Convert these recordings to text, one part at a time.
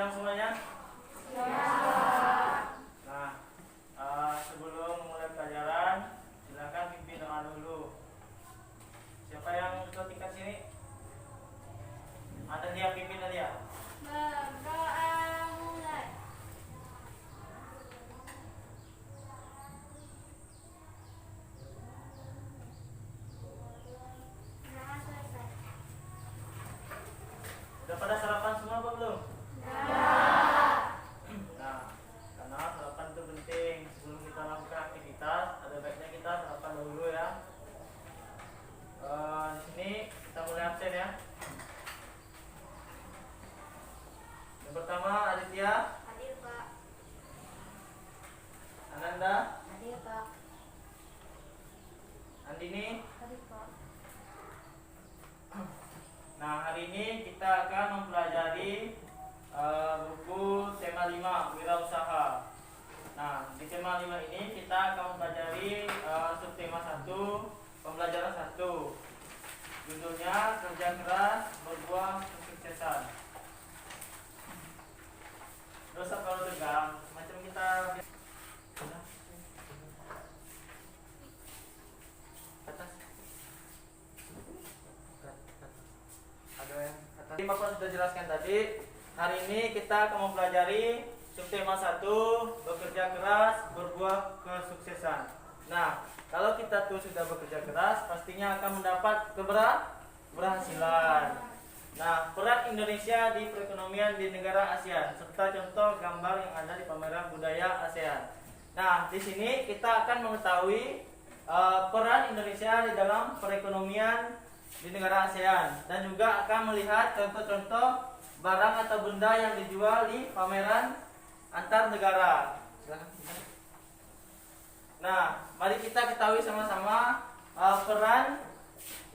siap semuanya? Ya. Nah, sebelum memulai pelajaran, silakan pimpin doa dulu. Siapa yang ketua tingkat sini? Ada dia pimpin tadi ya? Berdoa mulai. Nah, selesai. Udah pada sarapan semua apa belum? Ya. Nah, karena sarapan itu penting. Sebelum kita melakukan aktivitas, ada baiknya kita sarapan dulu ya. Di sini kita mulai absen ya. Yang pertama Aditya, Hadir, Pak. Ananda, Hadir, Pak. Andini. Hadir, Pak. Nah, hari ini kita akan mempelajari buku tema 5 wirausaha. Nah, di tema 5 ini kita akan mempelajari subtema 1, pembelajaran 1. Judulnya kerja keras berbuah kesuksesan. Terus kalau tegang, macam kita atas. Ada yang atas. Bapak sudah jelaskan tadi. Hari ini kita akan mempelajari subtema 1, bekerja keras berbuah kesuksesan. Nah, kalau kita tuh sudah bekerja keras, pastinya akan mendapat keberhasilan. Nah, peran Indonesia di perekonomian di negara ASEAN serta contoh gambar yang ada di pameran budaya ASEAN. Nah, di sini kita akan mengetahui peran Indonesia di dalam perekonomian di negara ASEAN dan juga akan melihat contoh-contoh barang atau benda yang dijual di pameran antar negara. Nah, mari kita ketahui sama-sama peran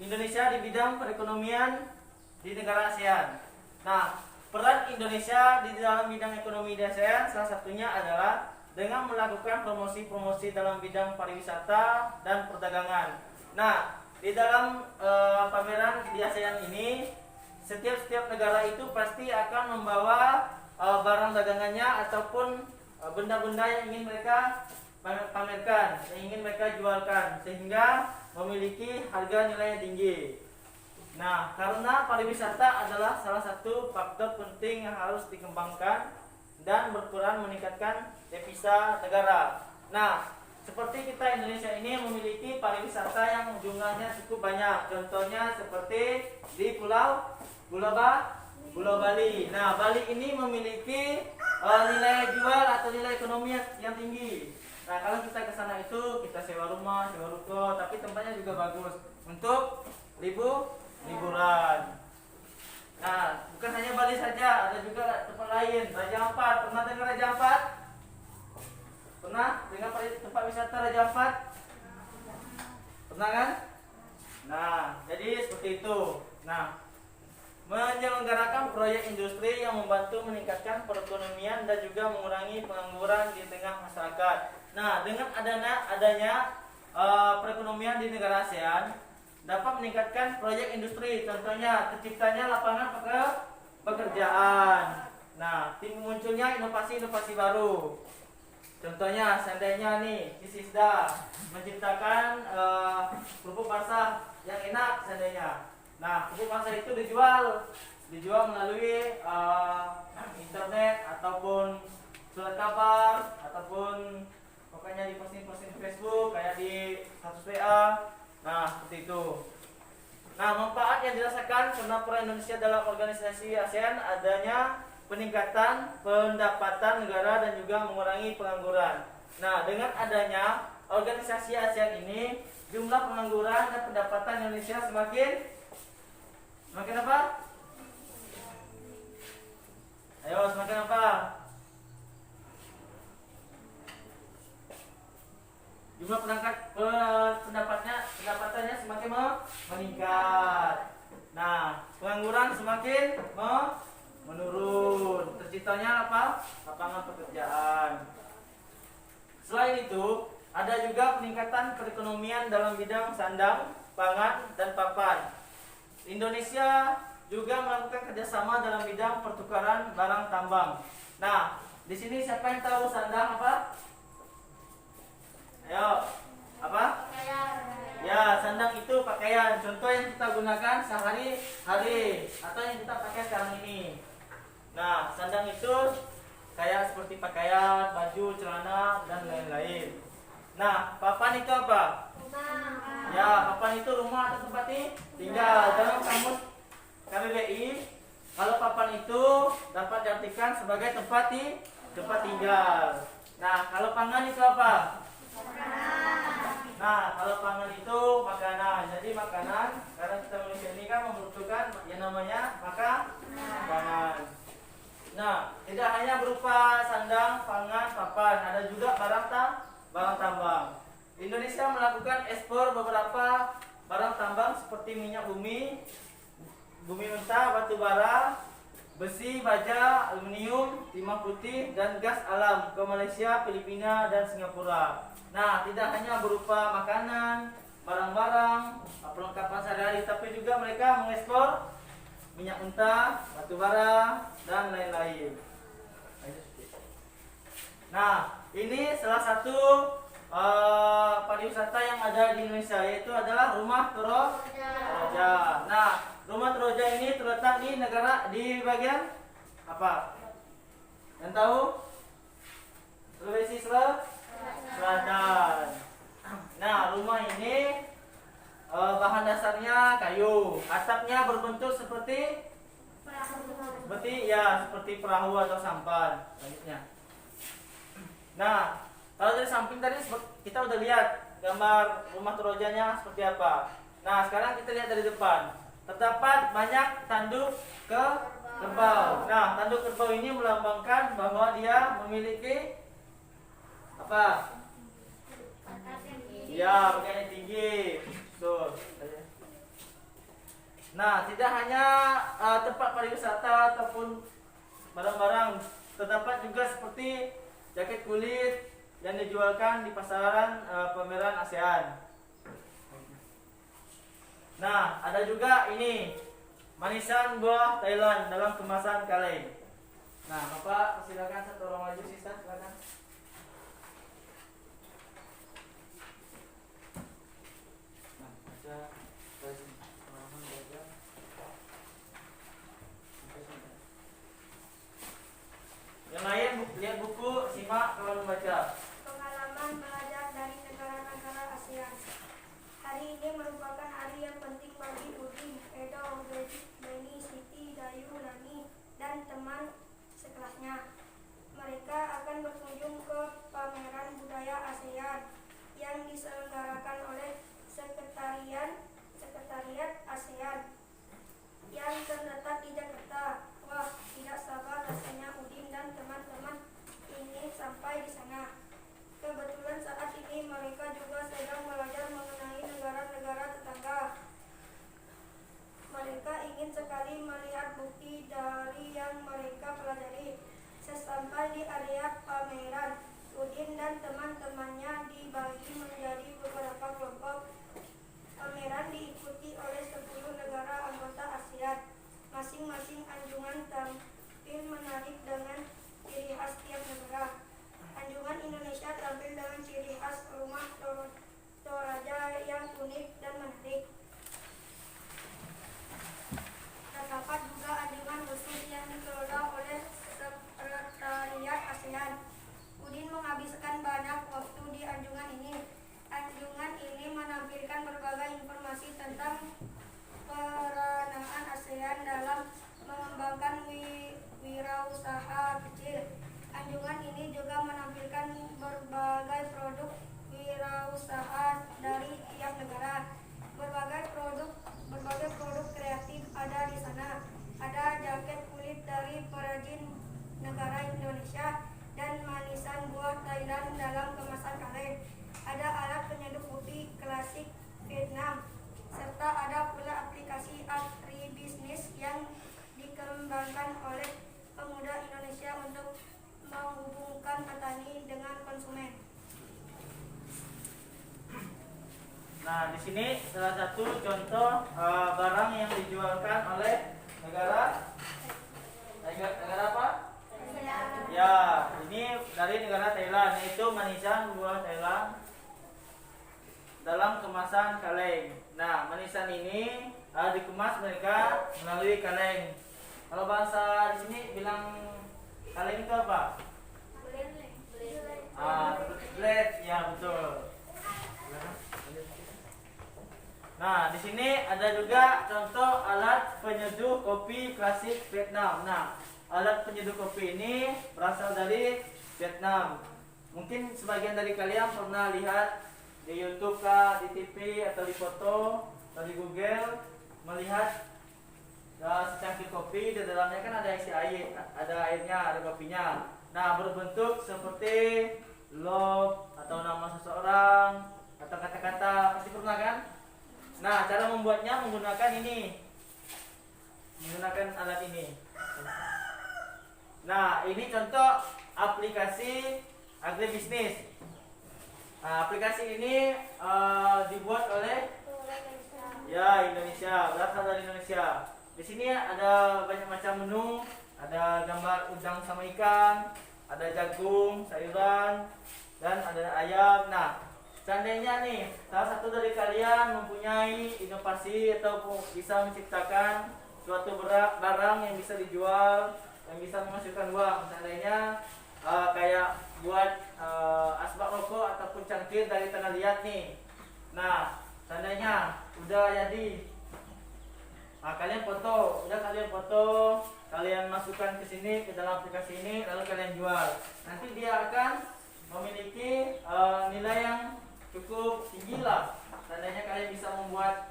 Indonesia di bidang perekonomian di negara ASEAN. Nah, peran Indonesia di dalam bidang ekonomi di ASEAN salah satunya adalah dengan melakukan promosi-promosi dalam bidang pariwisata dan perdagangan. Nah, di dalam pameran di ASEAN ini, setiap negara itu pasti akan membawa barang dagangannya ataupun benda-benda yang ingin mereka pamerkan, yang ingin mereka jualkan, sehingga memiliki harga nilai yang tinggi. Nah, karena pariwisata adalah salah satu faktor penting yang harus dikembangkan dan berperan meningkatkan devisa negara. Nah, seperti kita Indonesia ini memiliki pariwisata yang jumlahnya cukup banyak. Contohnya seperti di Pulau Bali. Nah, Bali ini memiliki nilai jual atau nilai ekonomi yang tinggi. Nah, kalau kita ke sana itu kita sewa rumah, sewa ruko, tapi tempatnya juga bagus untuk liburan. Nah, bukan hanya Bali saja, ada juga tempat lain. Raja Ampat, pernah dengar Raja Ampat? Pernah dengar tempat wisata Raja Ampat? Pernah kan? Nah, jadi seperti itu. Nah, menyelenggarakan proyek industri yang membantu meningkatkan perekonomian dan juga mengurangi pengangguran di tengah masyarakat. Nah, dengan adanya perekonomian di negara ASEAN dapat meningkatkan proyek industri, contohnya terciptanya lapangan pekerjaan. Nah, munculnya inovasi-inovasi baru. Contohnya, seandainya nih, Sisda menciptakan pupuk basah yang enak seandainya. Nah, pupuk basah itu dijual melalui internet ataupun surat kabar ataupun pokoknya di posting-posting Facebook kayak di status WA. Nah, seperti itu. Nah, manfaat yang dirasakan karena peran Indonesia dalam organisasi ASEAN adanya peningkatan pendapatan negara dan juga mengurangi pengangguran. Nah, dengan adanya organisasi ASEAN ini, jumlah pengangguran dan pendapatan Indonesia semakin apa? Ayo, semakin apa? Jumlah pendapatannya semakin meningkat. Nah, pengangguran semakin menurun. Terciptanya apa? Lapangan pekerjaan. Selain itu, ada juga peningkatan perekonomian dalam bidang sandang, pangan, dan papan. Indonesia juga melakukan kerjasama dalam bidang pertukaran barang tambang. Nah, di sini siapa yang tahu sandang apa? Ayo, apa? Ya, sandang itu pakaian. Contoh yang kita gunakan sehari-hari atau yang kita pakai sekarang ini. Nah, sandang itu kayak seperti pakaian, baju, celana, dan lain-lain. Nah, papan itu apa? Ya, papan itu rumah atau tempat tinggal. Dalam kamus KBBI, kalau papan itu dapat diartikan sebagai tempat tinggal. Nah, kalau pangan itu apa? Nah, kalau pangan itu makanan. Jadi makanan, karena kita Malaysia ini kan membutuhkan yang namanya makanan. Nah, tidak hanya berupa sandang, pangan, papan, ada juga barang tambang. Indonesia melakukan ekspor beberapa barang tambang seperti minyak bumi mentah, batu bara, besi, baja, aluminium, timah putih, dan gas alam ke Malaysia, Filipina, dan Singapura. Nah, tidak hanya berupa makanan, barang-barang, perlengkapan sehari-hari, tapi juga mereka mengekspor minyak mentah, batu bara, dan lain-lain. Nah, ini salah satu pariwisata yang ada di Indonesia, yaitu adalah Rumah Toraja. Nah, Rumah Toraja ini terletak di bagian apa? Yang tahu? Sulawesi Selatan. Nah, rumah ini bahan dasarnya kayu, atapnya berbentuk seperti perahu atau sampan. Selanjutnya. Nah, kalau dari samping tadi kita udah lihat gambar rumah Torajanya seperti apa. Nah, sekarang kita lihat dari depan. Terdapat banyak tanduk kerbau. Nah, tanduk kerbau ini melambangkan bahwa dia memiliki apa? Ya, bagian yang tinggi. Betul. Nah, tidak hanya tempat pariwisata ataupun barang-barang, terdapat juga seperti jaket kulit yang dijualkan di pasaran pameran ASEAN. Nah, ada juga ini manisan buah Thailand dalam kemasan kaleng. Nah, Bapak silakan satu orang maju, sisa silakan. Nah, baca pengalaman belajar. Yang lain lihat buku, simak kalau membaca. Pengalaman belajar dari negara-negara ASEAN. Hari ini merupakan hari yang penting bagi Udin, Edo, Beni, Siti, Dayu, Lani, dan teman sekelasnya. Mereka akan berkunjung ke pameran budaya ASEAN yang diselenggarakan oleh Sekretariat ASEAN yang terletak di Jakarta. Wah, tidak sabar rasanya Udin dan teman-teman ingin sampai di sana. Kebetulan saat ini mereka juga sedang belajar mengenai negara-negara tetangga. Mereka ingin sekali melihat bukti dari yang mereka pelajari. Sesampai di area pameran, Udin dan teman-temannya dibagi menjadi beberapa kelompok. Pameran diikuti oleh 10 negara anggota ASEAN. Masing-masing anjungan tampil menarik dengan ciri khas tiap negara. Anjungan Indonesia tampil dengan ciri khas Rumah Toraja yang unik dan menarik. Terdapat juga anjungan khusus yang dikelola oleh Sekretariat ASEAN. Udin menghabiskan banyak waktu di anjungan ini. Anjungan ini menampilkan berbagai informasi tentang peranaan ASEAN dalam mengembangkan wirausaha kecil. Anjungan ini juga menampilkan berbagai produk wirausaha dari tiap negara. Berbagai produk kreatif ada di sana. Ada jaket kulit dari perajin negara Indonesia dan manisan buah Thailand dalam kemasan kaleng. Ada alat penyeduh kopi klasik Vietnam, serta ada pula aplikasi agribisnis yang dikembangkan oleh pemuda Indonesia untuk menghubungkan petani dengan konsumen. Nah, di sini salah satu contoh barang yang dijualkan oleh negara apa? Ya, ini dari negara Thailand, yaitu manisan buah Thailand dalam kemasan kaleng. Nah, manisan ini dikemas mereka melalui kaleng. Kalau bahasa di sini bilang kaleng itu apa? Blend, ya betul. Nah, di sini ada juga contoh alat penyeduh kopi klasik Vietnam. Nah, alat penyeduh kopi ini berasal dari Vietnam. Mungkin sebagian dari kalian pernah lihat di YouTube kah, di TV atau di foto atau di Google melihat secangkir kopi, di dalamnya kan ada isi air, ada airnya, ada kopinya. Nah, berbentuk seperti love atau nama seseorang atau kata-kata, pasti pernah kan? Nah, cara membuatnya menggunakan ini, menggunakan alat ini. Nah, ini contoh aplikasi agribisnis. Nah, aplikasi ini dibuat oleh Indonesia, berasal dari Indonesia. Di sini ada banyak macam menu, ada gambar udang sama ikan, ada jagung, sayuran, dan ada ayam. Nah, seandainya nih salah satu dari kalian mempunyai inovasi atau bisa menciptakan suatu barang yang bisa dijual, yang bisa menghasilkan uang, seandainya kayak buat asbak rokok ataupun cangkir dari tanah liat nih. Nah, seandainya udah jadi, kalian foto, kalian masukkan ke sini, ke dalam aplikasi ini, lalu kalian jual. Nanti dia akan memiliki nilai yang cukup tinggi lah. Seandainya kalian bisa membuat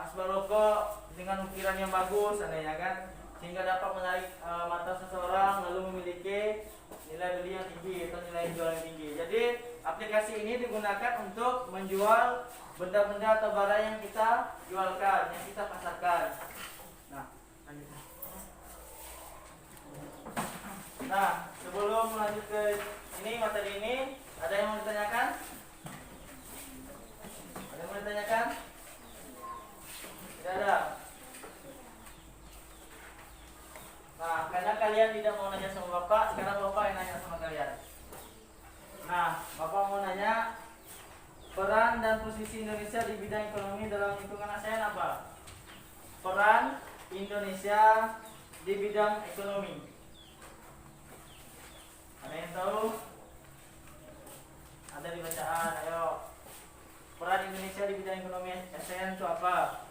asbak rokok dengan ukiran yang bagus, seandainya kan, sehingga dapat menarik mata seseorang, lalu memiliki nilai beli yang tinggi atau nilai jual yang tinggi. Jadi aplikasi ini digunakan untuk menjual benda-benda atau barang yang kita jualkan, yang kita pasarkan. Nah, sebelum lanjut ke ini materi ini, ada yang mau ditanyakan? Ada yang mau ditanyakan? Tidak ada. Nah, karena kalian tidak mau nanya sama Bapak, sekarang Bapak yang nanya sama kalian. Nah, Bapak mau nanya, peran dan posisi Indonesia di bidang ekonomi dalam lingkungan ASEAN apa? Peran Indonesia di bidang ekonomi. Ada yang tahu? Ada di bacaan, ayo. Peran Indonesia di bidang ekonomi ASEAN itu apa?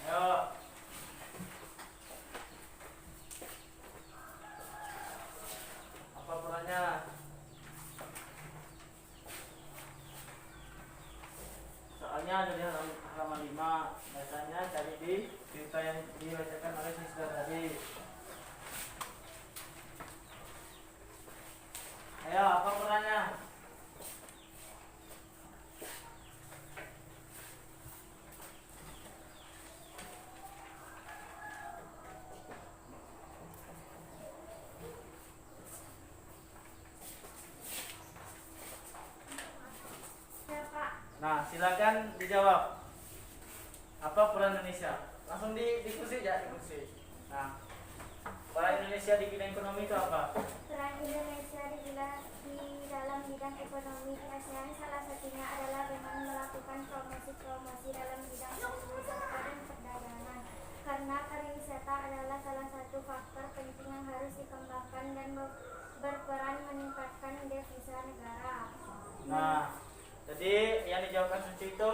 Ayo. Apa perannya? Soalnya ada di halaman 5. Biasanya cari di cerita yang dibacakan oleh Sister tadi. Ayo, apa perannya? Nah, silakan dijawab. Apa peran Indonesia? Langsung di kursi ya, di kursi. Nah, peran Indonesia di bidang ekonomi itu apa? Peran Indonesia di dalam bidang ekonomi di ASEAN salah satunya adalah dengan melakukan promosi-promosi dalam bidang pariwisata dan perdagangan. Karena pariwisata adalah salah satu faktor penting yang harus dikembangkan dan berperan meningkatkan devisa negara. Nah, jadi yang dijawabkan Suci itu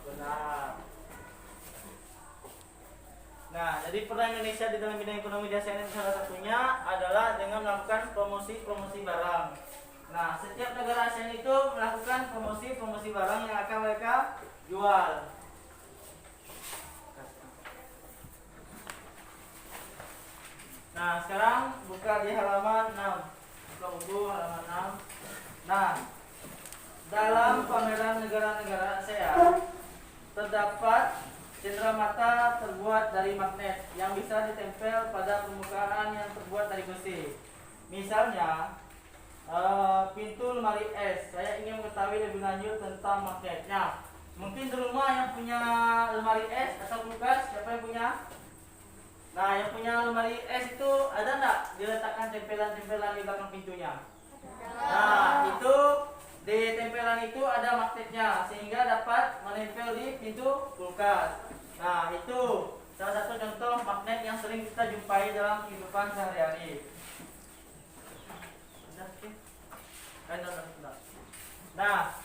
benar. Nah, jadi peran Indonesia di dalam bidang ekonomi di ASEAN salah satunya adalah dengan melakukan promosi-promosi barang. Nah, setiap negara ASEAN itu melakukan promosi-promosi barang yang akan mereka jual. Nah, sekarang buka di halaman 6. Buka buku halaman 6. Nah, dalam pameran negara-negara ASEAN terdapat cenderamata terbuat dari magnet yang bisa ditempel pada permukaan yang terbuat dari besi. Misalnya, pintu lemari es. Saya ingin mengetahui lebih lanjut tentang magnetnya. Mungkin di rumah yang punya lemari es atau kulkas, siapa yang punya? Nah, yang punya lemari es itu ada nggak diletakkan tempelan-tempelan di belakang pintunya? Nah, itu di tempelan itu ada magnetnya sehingga dapat menempel di pintu kulkas. Nah, itu salah satu contoh magnet yang sering kita jumpai dalam kehidupan sehari-hari. Nah,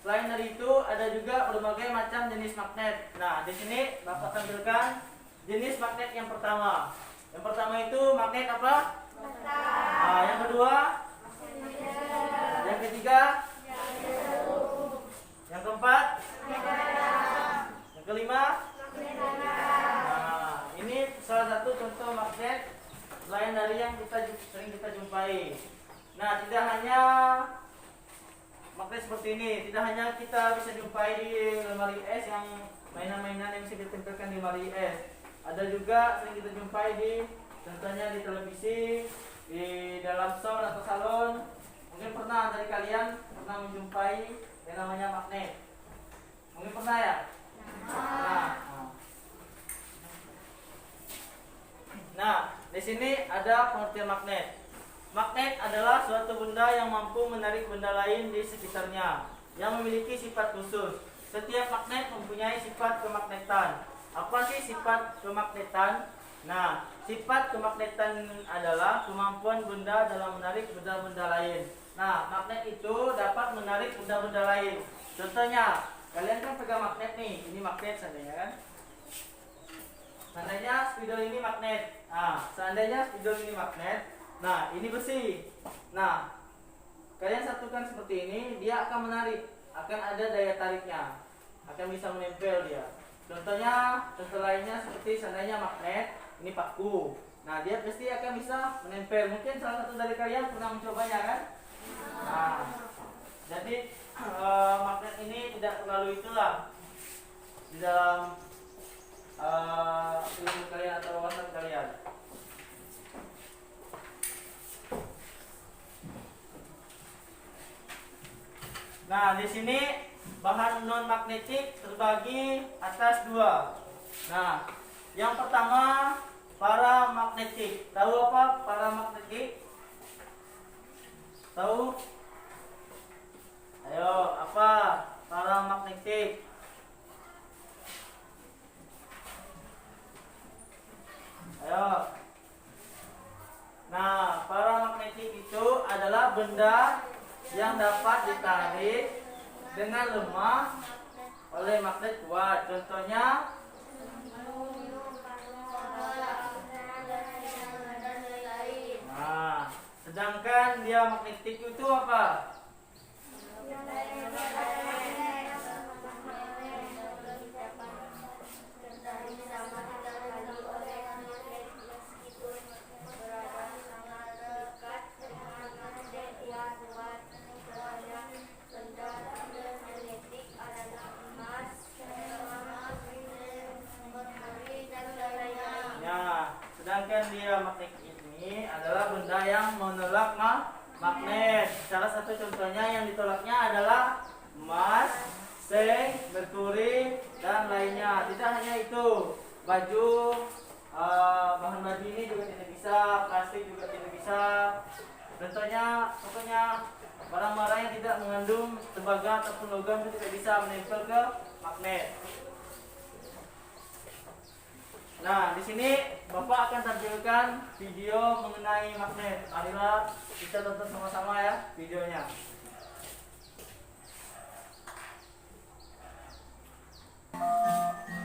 selain dari itu ada juga berbagai macam jenis magnet. Nah, di sini Bapak tampilkan jenis magnet yang pertama. Yang pertama itu magnet apa? Nah, yang kedua, yang ketiga, yang keempat, yang kelima. Nah, ini salah satu contoh magnet selain dari yang sering kita jumpai. Nah, tidak hanya magnet seperti ini, tidak hanya kita bisa jumpai di lemari es yang mainan-mainan yang bisa ditempelkan di lemari es. Ada juga sering kita jumpai contohnya di televisi, di dalam show atau salon. Mungkin pernah dari kalian pernah menjumpai yang namanya magnet. Mungkin pernah ya? Nah, di sini ada pengertian magnet. Magnet adalah suatu benda yang mampu menarik benda lain di sekitarnya, yang memiliki sifat khusus. Setiap magnet mempunyai sifat kemagnetan. Apa sih sifat kemagnetan? Nah, sifat kemagnetan adalah kemampuan benda dalam menarik benda-benda lain. Nah, magnet itu dapat menarik benda-benda lain. Contohnya, kalian kan pegang magnet nih, ini magnet seandainya kan? Seandainya spidol ini magnet. Nah, seandainya spidol ini magnet. Nah, ini besi. Nah, kalian satukan seperti ini, dia akan menarik, akan ada daya tariknya, akan bisa menempel dia. Contohnya, contoh lainnya seperti seandainya magnet, ini paku. Nah, dia pasti akan bisa menempel. Mungkin salah satu dari kalian pernah mencobanya kan? Nah, jadi magnet ini tidak terlalu itulah di dalam ilmu kalian atau wawasan kalian. Nah, di sini bahan non magnetik terbagi atas dua. Nah, yang pertama paramagnetik. Tahu apa paramagnetik? Tahu? Ayo, apa paramagnetik? Ayo. Nah, paramagnetik itu adalah benda yang dapat ditarik dengan lemah oleh magnet kuat. Contohnya nah, sedangkan dia magnetik itu apa? Sedangkan dia magnet ini adalah benda yang menolak magnet. Salah satu contohnya yang ditolaknya adalah emas, seng, merkuri, dan lainnya. Tidak hanya itu, baju, bahan baju ini juga tidak bisa, plastik juga tidak bisa. Contohnya, pokoknya barang-barang yang tidak mengandung tembaga ataupun logam itu tidak bisa menempel ke magnet. Nah, di sini Bapak akan tampilkan video mengenai magnet. Marilah kita tonton sama-sama ya videonya.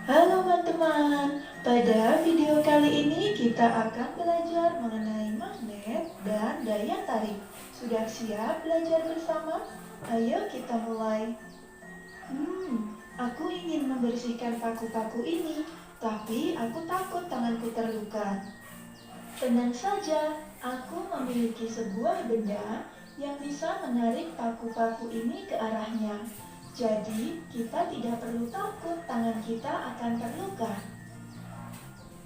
Halo teman-teman, pada video kali ini kita akan belajar mengenai magnet dan daya tarik. Sudah siap belajar bersama? Ayo kita mulai. Aku ingin membersihkan paku-paku ini, tapi aku takut tanganku terluka. Tenang saja, aku memiliki sebuah benda yang bisa menarik paku-paku ini ke arahnya. Jadi, kita tidak perlu takut tangan kita akan terluka.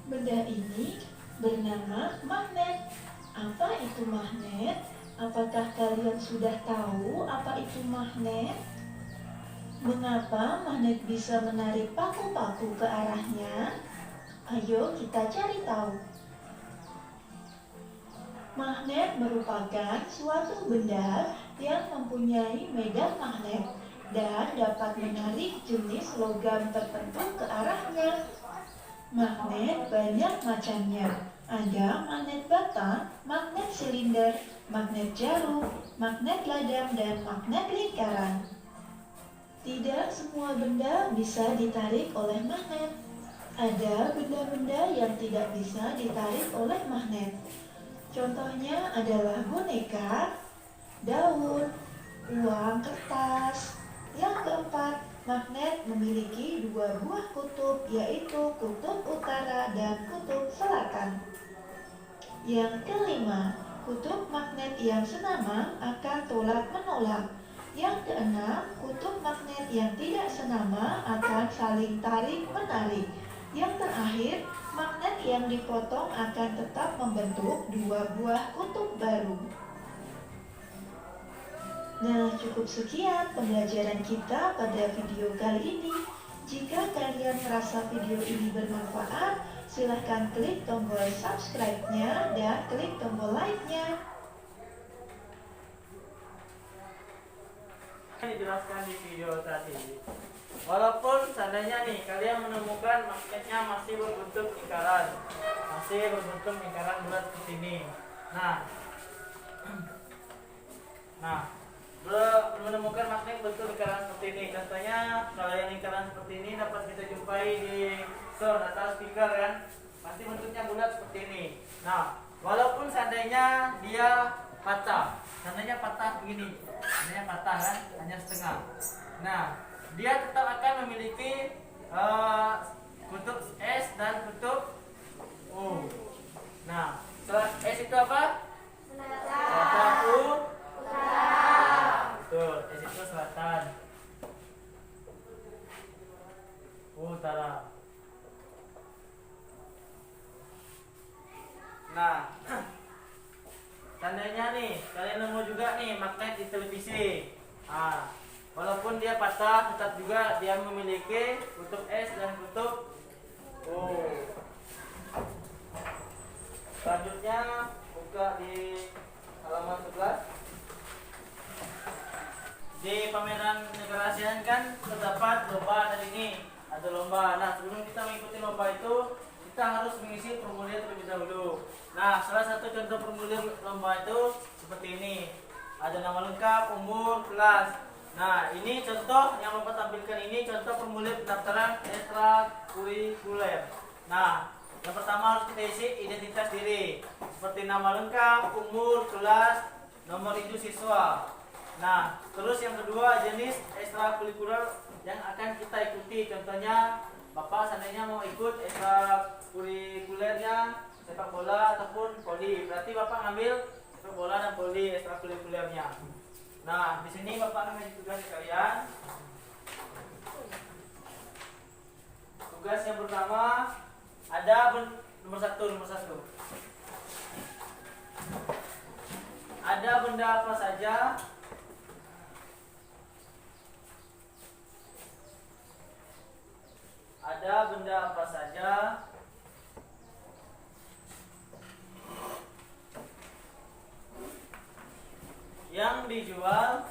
Benda ini bernama magnet. Apa itu magnet? Apakah kalian sudah tahu apa itu magnet? Mengapa magnet bisa menarik paku-paku ke arahnya? Ayo kita cari tahu. Magnet merupakan suatu benda yang mempunyai medan magnet dan dapat menarik jenis logam tertentu ke arahnya. Magnet banyak macamnya. Ada magnet bata, magnet silinder, magnet jarum, magnet ladang, dan magnet lingkaran. Tidak semua benda bisa ditarik oleh magnet. Ada benda-benda yang tidak bisa ditarik oleh magnet. Contohnya adalah boneka, daun, uang kertas. Yang keempat, magnet memiliki dua buah kutub, yaitu kutub utara dan kutub selatan. Yang kelima, kutub magnet yang senama akan tolak-menolak. Yang keenam, kutub magnet yang tidak senama akan saling tarik-menarik. Yang terakhir, magnet yang dipotong akan tetap membentuk dua buah kutub baru. Nah, cukup sekian pembelajaran kita pada video kali ini. Jika kalian merasa video ini bermanfaat, silahkan klik tombol subscribe-nya dan klik tombol like-nya. Dijelaskan di video tadi. Walaupun seandainya nih kalian menemukan magnetnya masih berbentuk lingkaran bulat seperti ini. Nah, menemukan magnet bentuk lingkaran seperti ini. Contohnya kalau yang lingkaran seperti ini dapat kita jumpai di sound atau speaker kan, pasti bentuknya bulat seperti ini. Nah, walaupun seandainya dia patah begini, seandainya patah kan, hanya setengah. Nah, dia tetap akan memiliki kutub S dan kutub U. Nah, S itu apa? Selatan. Betul, S itu selatan. Utara. Nah, seandainya nih kalian nemu juga nih magnet di televisi. Walaupun dia patah, tetap juga dia memiliki kutub S dan kutub U. Selanjutnya buka di halaman 11. Di pameran negara ASEAN kan terdapat lomba tadi ini, ada lomba. Nah, sebelum kita mengikuti lomba itu, kita harus mengisi formulir terlebih dahulu. Nah, salah satu contoh formulir lomba itu seperti ini. Ada nama lengkap, umur, kelas. Nah, ini contoh yang Bapak tampilkan ini contoh formulir pendaftaran ekstrakurikuler. Nah, yang pertama harus kita isi identitas diri, seperti nama lengkap, umur, kelas, nomor induk siswa. Nah, terus yang kedua jenis ekstrakurikuler yang akan kita ikuti. Contohnya, Bapak seandainya mau ikut ekstrakurikulernya sepak bola ataupun voli, berarti Bapak ngambil sepak bola dan voli ekstrakurikulernya. Nah, di sini Bapak akan tugas kalian. Tugas yang pertama ada nomor satu. Ada benda apa saja yang dijual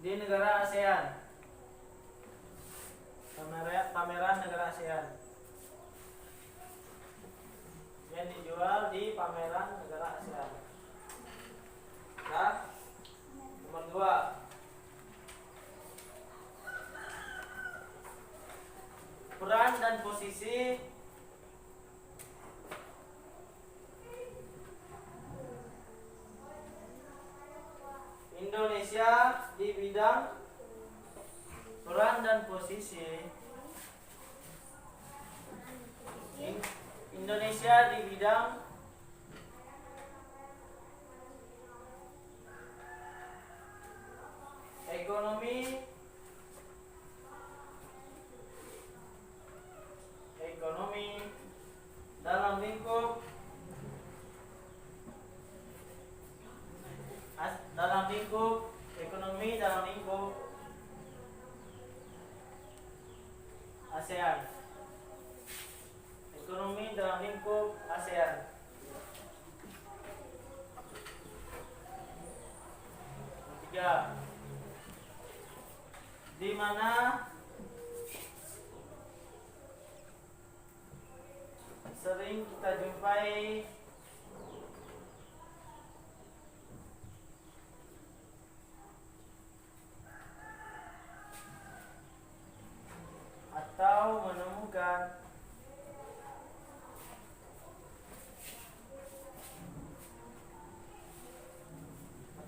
di negara ASEAN. Pameran negara ASEAN yang dijual di pameran negara ASEAN. Nah, nomor 2, peran dan posisi Indonesia di bidang peran dan posisi Indonesia di bidang ekonomi memori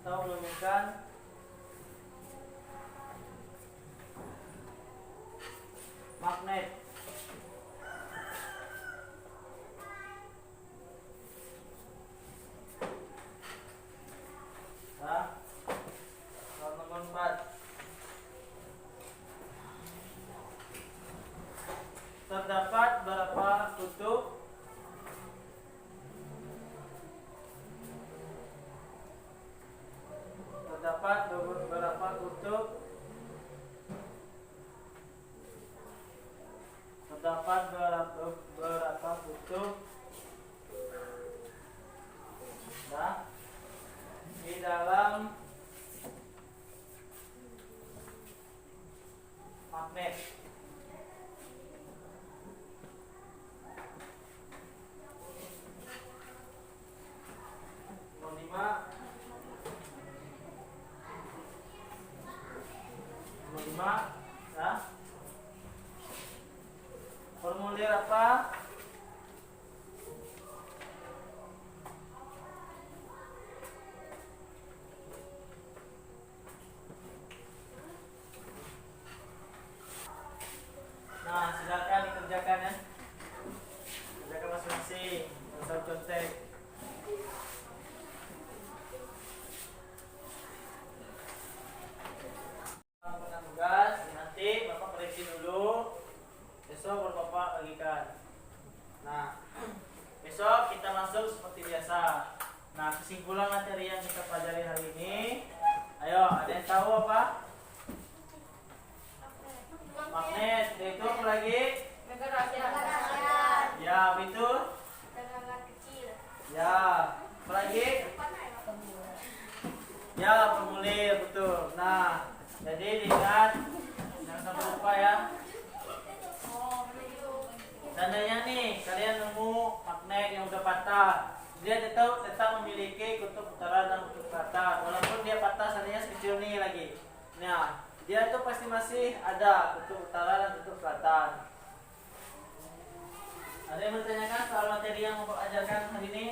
atau menemukan magnet. Soal nomor 4. Terdapat berapa kutub terdapat beberapa kutub terdapat berapa kutub nah, di dalam magnet. Nomor 5. Nomor 5 ya. Formulir apa? Nah, silakan dikerjakan ya. Kerjakan masing-masing. Usah contek. Tugas nanti Bapak koreksi dulu. Besok baru Bapak bagikan. Nah, besok kita masuk seperti biasa. Nah, kesimpulan materi yang kita pelajari hari ini. Ayo, ada yang tahu apa? Magnet, itu apa lagi? Negara ASEAN. Ya, betul. Negara kecil. Ya, apa lagi? Ya, formulir, betul. Nah, jadi diingat, jangan sampai lupa ya. Seandainya nih kalian nemu magnet yang udah patah, dia tetap memiliki kutub utara dan kutub selatan, walaupun dia patah seandainya sekecil nih lagi. Nah, dia tuh pasti masih ada kutub utara dan kutub selatan. Ada yang bertanyakan soal materi yang Bapak ajarkan hari ini?